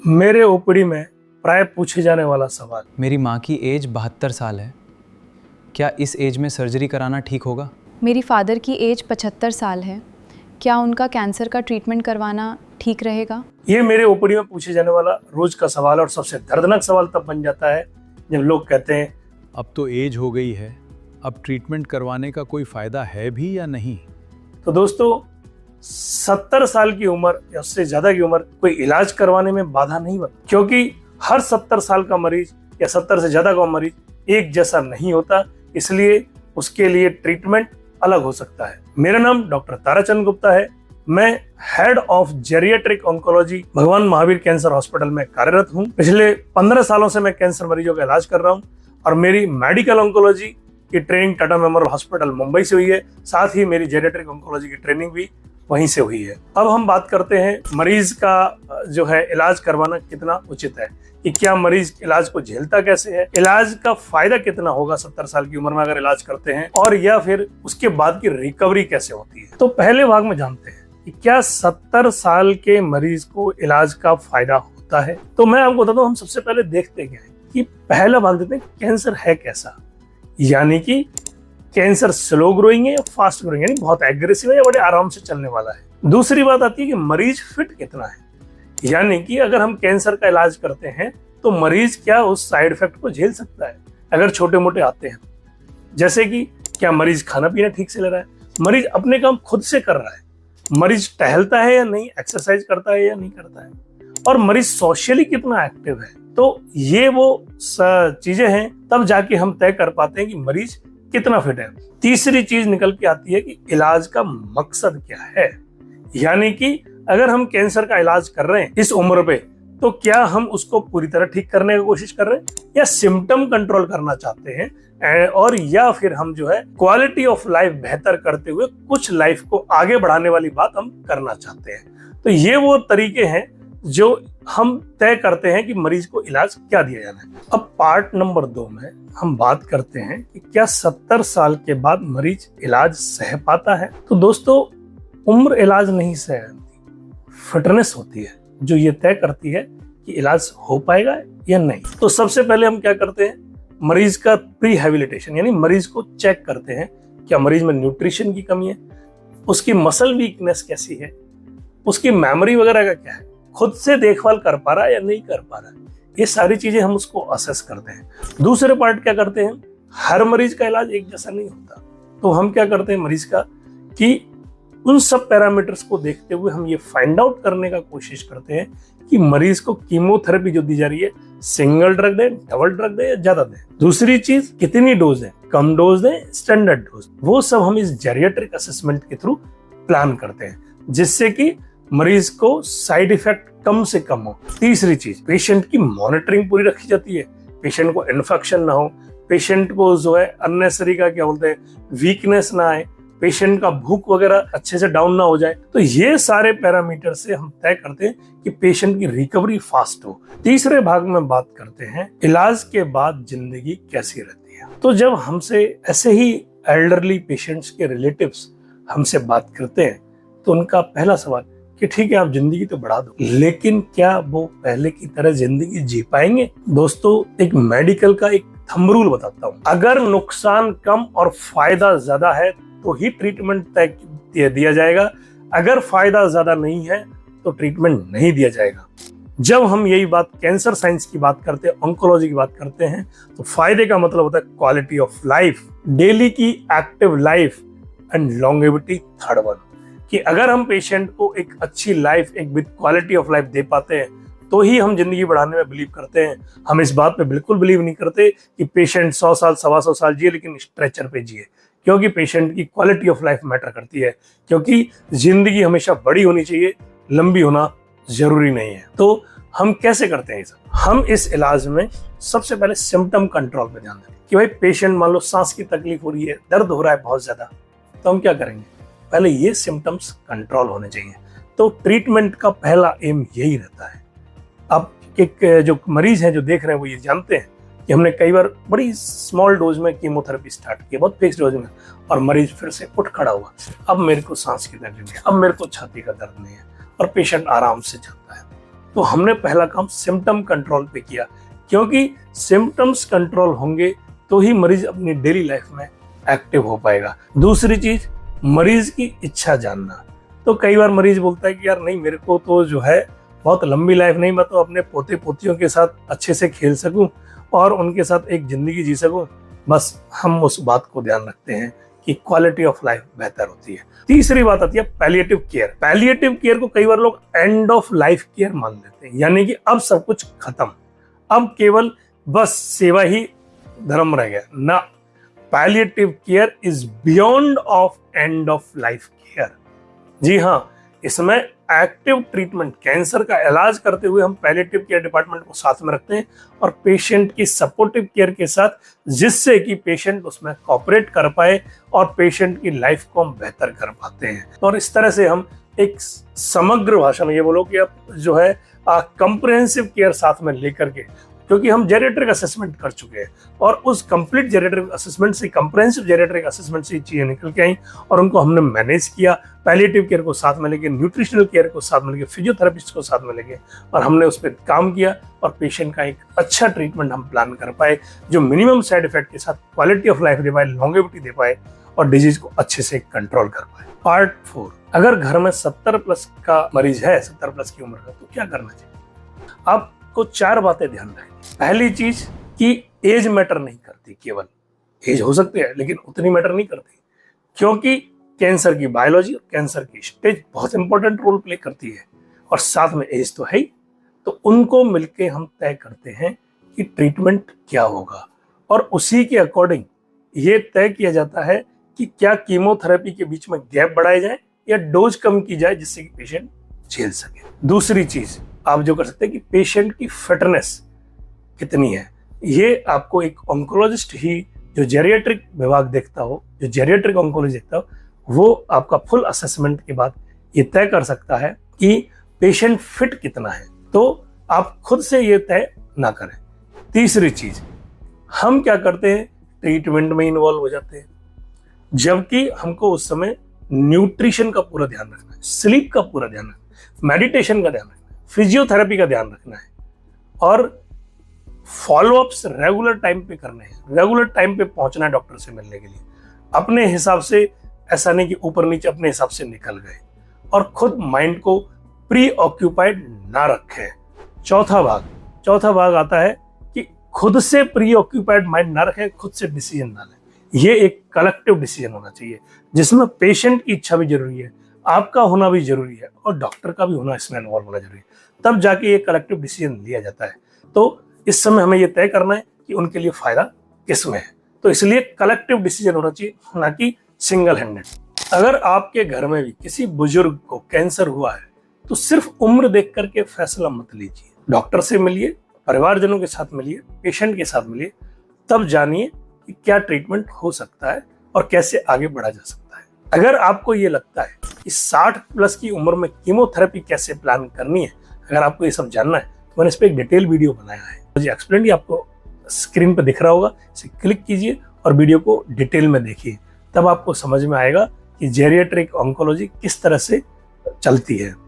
मेरे ओपीडी में प्राय पूछे जाने वाला सवाल। मेरी माँ की एज 72 साल है। क्या इस एज में सर्जरी कराना ठीक होगा? मेरी फादर की एज 75 साल है। क्या उनका कैंसर का ट्रीटमेंट करवाना ठीक रहेगा? ये मेरे ओपीडी में पूछे जाने वाला रोज का सवाल और सबसे दर्दनाक सवाल तब बन जाता है जब लोग कहते हैं अब तो एज हो गई है, अब ट्रीटमेंट करवाने का कोई फायदा है भी या नहीं? तो दोस्तों 70 साल की उम्र या उससे ज्यादा की उम्र कोई इलाज करवाने में बाधा नहीं बनती, क्योंकि हर 70 साल का मरीज या 70 से ज्यादा का मरीज एक जैसा नहीं होता, इसलिए उसके लिए ट्रीटमेंट अलग हो सकता है। मेरा नाम डॉक्टर ताराचंद गुप्ता है। मैं हेड ऑफ जेरियाट्रिक ऑन्कोलॉजी भगवान महावीर कैंसर हॉस्पिटल में कार्यरत हूँ। पिछले 15 सालों से मैं कैंसर मरीजों का इलाज कर रहा हूँ और मेरी मेडिकल ऑन्कोलॉजी की training Tata memorial hospital Mumbai से हुई है। साथ ही मेरी जेरियाट्रिक ऑन्कोलॉजी की ट्रेनिंग भी वहीं से हुई है। अब हम बात करते हैं मरीज का जो है इलाज करवाना कितना उचित है, कि क्या मरीज इलाज को झेलता कैसे है, इलाज का फायदा कितना होगा 70 साल की उम्र में अगर इलाज करते हैं, और या फिर उसके बाद की रिकवरी कैसे होती है। तो पहले भाग में जानते हैं कि क्या 70 साल के मरीज को इलाज का फायदा होता है। तो मैं आपको बताता हूँ, हम सबसे पहले देखते क्या है कि पहला भाग देते हैं कैंसर है कैसा, यानी कि कैंसर स्लो ग्रोइंग है या फास्ट ग्रोइंग, यानी बहुत एग्रेसिव है या बड़े आराम से चलने वाला है। दूसरी बात आती है कि मरीज फिट कितना है, यानी कि अगर हम कैंसर का इलाज करते हैं तो मरीज क्या उस साइड इफेक्ट को झेल सकता है अगर छोटे मोटे आते हैं। जैसे कि क्या मरीज खाना पीना ठीक से ले रहा है, मरीज अपने काम खुद से कर रहा है, मरीज टहलता है या नहीं, एक्सरसाइज करता है या नहीं करता है, और मरीज सोशली कितना एक्टिव है। तो ये वो चीजें हैं, तब जाके हम तय कर पाते हैं कि मरीज कितना फिट है। तीसरी चीज निकल के आती है कि इलाज का मकसद क्या है, यानी कि अगर हम कैंसर का इलाज कर रहे हैं इस उम्र पे, तो क्या हम उसको पूरी तरह ठीक करने की कोशिश कर रहे हैं या सिम्टम कंट्रोल करना चाहते हैं, और या फिर हम जो है क्वालिटी ऑफ लाइफ बेहतर करते हुए कुछ लाइफ को आगे बढ़ाने वाली बात हम करना चाहते हैं। तो ये वो तरीके हैं जो हम तय करते हैं कि मरीज को इलाज क्या दिया जाना है। अब पार्ट नंबर 2 में हम बात करते हैं कि क्या 70 साल के बाद मरीज इलाज सह पाता है। तो दोस्तों उम्र इलाज नहीं सह, फिटनेस होती है जो ये तय करती है कि इलाज हो पाएगा या नहीं। तो सबसे पहले हम क्या करते हैं, मरीज का प्रीहेबिलिटेशन, यानी मरीज को चेक करते हैं क्या मरीज में न्यूट्रिशन की कमी है, उसकी मसल वीकनेस कैसी है, उसकी मेमोरी वगैरह का क्या है, खुद से देखभाल कर पा रहा है या नहीं कर पा रहा है। ये सारी चीजें हम उसको असेस करते हैं। दूसरे पार्ट क्या करते हैं, हर मरीज का इलाज एक जैसा नहीं होता, तो हम क्या करते हैं मरीज का कि उन सब पैरामीटर्स को देखते हुए हम ये फाइंड आउट करने का कोशिश करते हैं कि मरीज को कीमोथेरेपी जो दी जा रही है सिंगल ड्रग दे, डबल ड्रग दे या ज्यादा दे। दूसरी चीज कितनी डोज है, कम डोज दे, स्टैंडर्ड डोज, वो सब हम इस जेरियाट्रिक असेसमेंट के थ्रू प्लान करते हैं, जिससे कि मरीज को साइड इफेक्ट कम से कम हो। तीसरी चीज, पेशेंट की मॉनिटरिंग पूरी रखी जाती है, पेशेंट को इन्फेक्शन ना हो, पेशेंट को जो है अननेसेसरी का क्या बोलते हैं वीकनेस ना आए, पेशेंट का भूख वगैरह अच्छे से डाउन ना हो जाए। तो ये सारे पैरामीटर से हम तय करते हैं कि पेशेंट की रिकवरी फास्ट हो। तीसरे भाग में बात करते हैं इलाज के बाद जिंदगी कैसी रहती है। तो जब हमसे ऐसे ही एल्डरली पेशेंट्स के रिलेटिव्स हमसे बात करते हैं तो उनका पहला सवाल कि ठीक है आप जिंदगी तो बढ़ा दो, लेकिन क्या वो पहले की तरह जिंदगी जी पाएंगे। दोस्तों एक मेडिकल का एक थंब रूल बताता हूँ, अगर नुकसान कम और फायदा ज्यादा है तो ही ट्रीटमेंट तय दिया जाएगा, अगर फायदा ज्यादा नहीं है तो ट्रीटमेंट नहीं दिया जाएगा। जब हम यही बात कैंसर साइंस की बात करते हैं, ऑन्कोलॉजी की बात करते हैं, तो फायदे का मतलब होता है क्वालिटी ऑफ लाइफ, डेली की active life and longevity. Third one, कि अगर हम पेशेंट को एक अच्छी लाइफ, एक विद क्वालिटी ऑफ लाइफ दे पाते हैं तो ही हम जिंदगी बढ़ाने में बिलीव करते हैं। हम इस बात पे बिल्कुल बिलीव नहीं करते कि पेशेंट 100 साल 125 साल जिए लेकिन स्ट्रेचर पे जिए, क्योंकि पेशेंट की क्वालिटी ऑफ लाइफ मैटर करती है, क्योंकि जिंदगी हमेशा बड़ी होनी चाहिए, लंबी होना जरूरी नहीं है। तो हम कैसे करते हैं ये सब, हम इस इलाज में सबसे पहले सिम्टम कंट्रोल पे ध्यान दें कि भाई पेशेंट मान लो सांस की तकलीफ हो रही है, दर्द हो रहा है बहुत ज्यादा, तो हम क्या करेंगे, पहले ये सिम्टम्स कंट्रोल होने चाहिए। तो ट्रीटमेंट का पहला एम यही रहता है। अब एक जो मरीज हैं जो देख रहे हैं वो ये जानते हैं कि हमने कई बार बड़ी स्मॉल डोज में कीमोथेरेपी स्टार्ट की, बहुत फिक्स डोज में, और मरीज फिर से उठ खड़ा हुआ, अब मेरे को सांस की तकलीफ है, अब मेरे को छाती का दर्द नहीं है, और पेशेंट आराम से चलता है। तो हमने पहला काम सिम्टम कंट्रोल पे किया, क्योंकि सिम्टम्स कंट्रोल होंगे तो ही मरीज अपनी डेली लाइफ में एक्टिव हो पाएगा। दूसरी चीज, मरीज की इच्छा जानना। तो कई बार मरीज बोलता है कि यार नहीं, मेरे को तो जो है बहुत लंबी लाइफ नहीं, मैं तो अपने पोते पोतियों के साथ अच्छे से खेल सकूं और उनके साथ एक जिंदगी जी सकूं। बस हम उस बात को ध्यान रखते हैं कि क्वालिटी ऑफ लाइफ बेहतर होती है। तीसरी बात आती है पैलिएटिव केयर। पैलिएटिव केयर को कई बार लोग एंड ऑफ लाइफ केयर मान लेते हैं, यानी कि अब सब कुछ खत्म, अब केवल बस सेवा ही धर्म रह गया ना। Palliative care is beyond of and of life care. जी हाँ, इसमें एक्टिव ट्रीटमेंट, कैंसर का इलाज करते हुए हम पैलिएटिव केयर डिपार्टमेंट को साथ में रखते हैं और पेशेंट की सपोर्टिव केयर के साथ, जिससे कि पेशेंट उसमें कोऑपरेट कर पाए और पेशेंट की लाइफ को हम बेहतर कर पाते हैं। और इस तरह से हम एक समग्र भाषा में ये बोलो कि अब जो है कंप्रिहेंसिव केयर साथ में लेकर के, क्योंकि हम जेरिएट्रिक असेसमेंट कर चुके हैं और उस कंप्लीट जेरिएट्रिक असेसमेंट से, कंप्रिहेंसिव जेरिएट्रिक असेसमेंट से चीजें निकल के आई और उनको हमने मैनेज किया। पैलिएटिव केयर को साथ में लेके, न्यूट्रिशनल केयर को साथ में लेके, फिजियोथेरेपिस्ट को साथ में लेके, और हमने उस पर काम किया और पेशेंट का एक अच्छा ट्रीटमेंट हम प्लान कर पाए, जो मिनिमम साइड इफेक्ट के साथ क्वालिटी ऑफ लाइफ दे पाए, लॉन्गेविटी दे पाए और डिजीज को अच्छे से कंट्रोल कर पाए। पार्ट 4, अगर घर में 70 प्लस का मरीज है, 70 प्लस की उम्र का, तो क्या करना चाहिए? आपको 4 बातें ध्यान रखें। पहली चीज कि एज मैटर नहीं करती, केवल एज हो सकती है लेकिन उतनी मैटर नहीं करती, क्योंकि कैंसर की बायोलॉजी और कैंसर की स्टेज बहुत इंपॉर्टेंट रोल प्ले करती है और साथ में एज तो है ही। तो उनको मिलके हम तय करते हैं कि ट्रीटमेंट क्या होगा और उसी के अकॉर्डिंग ये तय किया जाता है कि क्या कीमोथेरेपी के बीच में गैप बढ़ाया जाए या डोज कम की जाए, जिससे कि पेशेंट झेल सके। दूसरी चीज आप जो कर सकते हैं कि पेशेंट की फिटनेस कितनी है, ये आपको एक ऑन्कोलॉजिस्ट ही, जो जेरिएट्रिक विभाग देखता हो, जो जेरिएट्रिक ऑन्कोलॉजी देखता हो, वो आपका फुल असेसमेंट के बाद ये तय कर सकता है कि पेशेंट फिट कितना है। तो आप खुद से ये तय ना करें। तीसरी चीज, हम क्या करते हैं, ट्रीटमेंट में इन्वॉल्व हो जाते हैं, जबकि हमको उस समय न्यूट्रिशन का पूरा ध्यान रखना है, स्लीप का पूरा ध्यान रखना है, मेडिटेशन का ध्यान रखना है, फिजियोथेरेपी का ध्यान रखना है और फॉलोअप्स रेगुलर टाइम पे करने हैं, रेगुलर टाइम पे पहुंचना है डॉक्टर से मिलने के लिए। अपने हिसाब से, ऐसा नहीं कि ऊपर नीचे अपने हिसाब से निकल गए, और खुद माइंड को प्री ऑक्यूपाइड ना रखें। चौथा भाग आता है कि खुद से प्री ऑक्यूपाइड माइंड ना रखें, खुद से डिसीजन ना लें। ये एक कलेक्टिव डिसीजन होना चाहिए, जिसमें पेशेंट की इच्छा भी जरूरी है, आपका होना भी जरूरी है और डॉक्टर का भी होना इसमें इन्वॉल्व होना जरूरी है, तब जाके ये कलेक्टिव डिसीजन लिया जाता है। तो इस समय हमें ये तय करना है कि उनके लिए फायदा किस में है, तो इसलिए कलेक्टिव डिसीजन होना चाहिए, ना कि सिंगल हैंडेड। अगर आपके घर में भी किसी बुजुर्ग को कैंसर हुआ है तो सिर्फ उम्र देख करके फैसला मत लीजिए, डॉक्टर से मिलिए, परिवारजनों के साथ मिलिए, पेशेंट के साथ मिलिए, तब जानिए कि क्या ट्रीटमेंट हो सकता है और कैसे आगे बढ़ा जा सकता है। अगर आपको ये लगता है कि 60 प्लस की उम्र में कीमोथेरेपी कैसे प्लान करनी है, अगर आपको ये सब जानना है तो मैंने इस पर एक डिटेल वीडियो बनाया है, मुझे एक्सप्लेन आपको स्क्रीन पर दिख रहा होगा, इसे क्लिक कीजिए और वीडियो को डिटेल में देखिए, तब आपको समझ में आएगा कि जेरिएट्रिक ऑन्कोलॉजी किस तरह से चलती है।